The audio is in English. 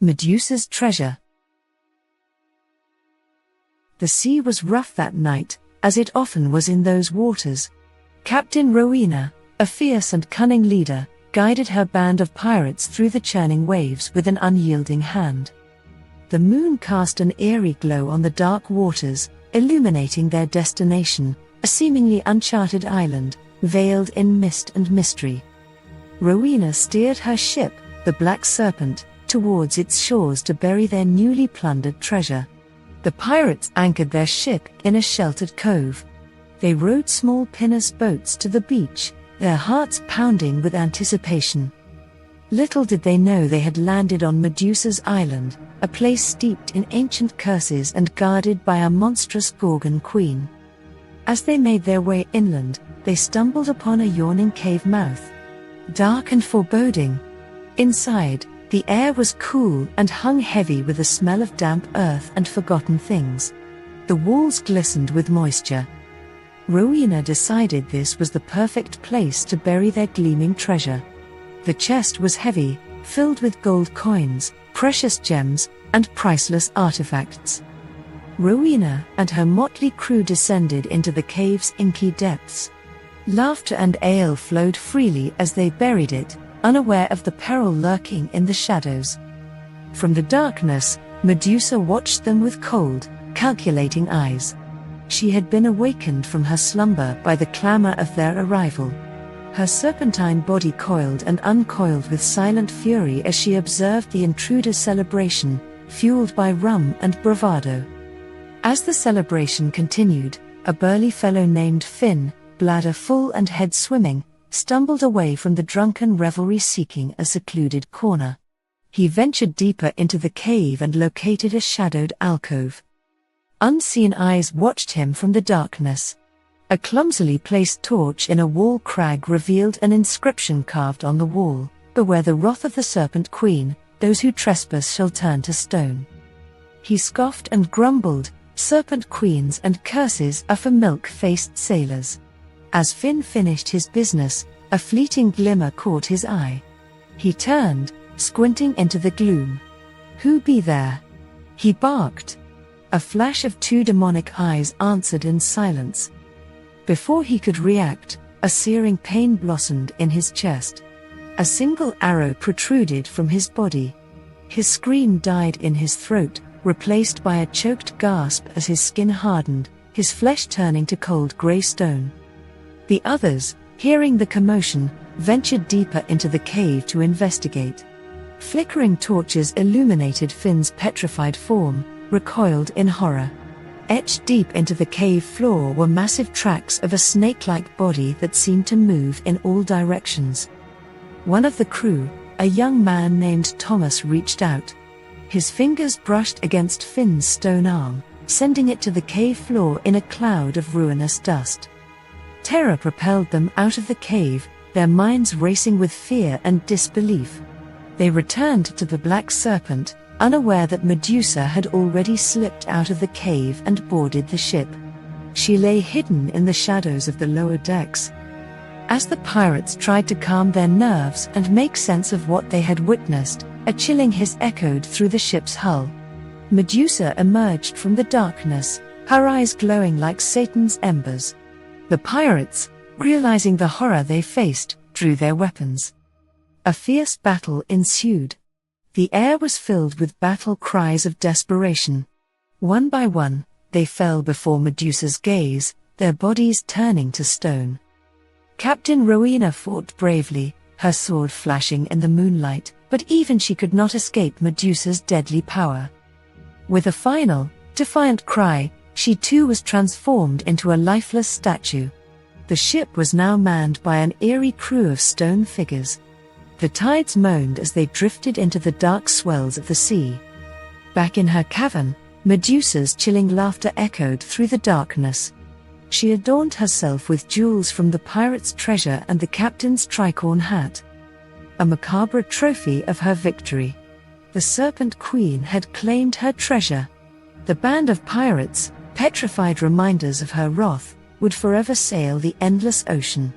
Medusa's treasure. The sea was rough that night, as it often was in those waters. Captain Rowena, a fierce and cunning leader, guided her band of pirates through the churning waves with an unyielding hand. The moon cast an eerie glow on the dark waters, illuminating their destination, a seemingly uncharted island, veiled in mist and mystery. Rowena steered her ship, the Black Serpent, towards its shores to bury their newly plundered treasure. The pirates anchored their ship in a sheltered cove. They rowed small pinnace boats to the beach, their hearts pounding with anticipation. Little did they know they had landed on Medusa's island, a place steeped in ancient curses and guarded by a monstrous Gorgon queen. As they made their way inland, they stumbled upon a yawning cave mouth. Dark and foreboding. Inside, the air was cool and hung heavy with the smell of damp earth and forgotten things. The walls glistened with moisture. Rowena decided this was the perfect place to bury their gleaming treasure. The chest was heavy, filled with gold coins, precious gems, and priceless artifacts. Rowena and her motley crew descended into the cave's inky depths. Laughter and ale flowed freely as they buried it, unaware of the peril lurking in the shadows. From the darkness, Medusa watched them with cold, calculating eyes. She had been awakened from her slumber by the clamor of their arrival. Her serpentine body coiled and uncoiled with silent fury as she observed the intruder's celebration, fueled by rum and bravado. As the celebration continued, a burly fellow named Finn, bladder full and head swimming, stumbled away from the drunken revelry seeking a secluded corner. He ventured deeper into the cave and located a shadowed alcove. Unseen eyes watched him from the darkness. A clumsily placed torch in a wall crag revealed an inscription carved on the wall: "Beware the wrath of the Serpent Queen, those who trespass shall turn to stone." He scoffed and grumbled, "Serpent queens and curses are for milk-faced sailors." As Finn finished his business, a fleeting glimmer caught his eye. He turned, squinting into the gloom. "Who be there?" he barked. A flash of two demonic eyes answered in silence. Before he could react, a searing pain blossomed in his chest. A single arrow protruded from his body. His scream died in his throat, replaced by a choked gasp as his skin hardened, his flesh turning to cold gray stone. The others, hearing the commotion, ventured deeper into the cave to investigate. Flickering torches illuminated Finn's petrified form, recoiled in horror. Etched deep into the cave floor were massive tracks of a snake-like body that seemed to move in all directions. One of the crew, a young man named Thomas, reached out. His fingers brushed against Finn's stone arm, sending it to the cave floor in a cloud of ruinous dust. Terror propelled them out of the cave, their minds racing with fear and disbelief. They returned to the Black Serpent, unaware that Medusa had already slipped out of the cave and boarded the ship. She lay hidden in the shadows of the lower decks. As the pirates tried to calm their nerves and make sense of what they had witnessed, a chilling hiss echoed through the ship's hull. Medusa emerged from the darkness, her eyes glowing like Satan's embers. The pirates, realizing the horror they faced, drew their weapons. A fierce battle ensued. The air was filled with battle cries of desperation. One by one, they fell before Medusa's gaze, their bodies turning to stone. Captain Rowena fought bravely, her sword flashing in the moonlight, but even she could not escape Medusa's deadly power. With a final, defiant cry, she too was transformed into a lifeless statue. The ship was now manned by an eerie crew of stone figures. The tides moaned as they drifted into the dark swells of the sea. Back in her cavern, Medusa's chilling laughter echoed through the darkness. She adorned herself with jewels from the pirate's treasure and the captain's tricorn hat, a macabre trophy of her victory. The Serpent Queen had claimed her treasure. The band of pirates, petrified reminders of her wrath, would forever sail the endless ocean.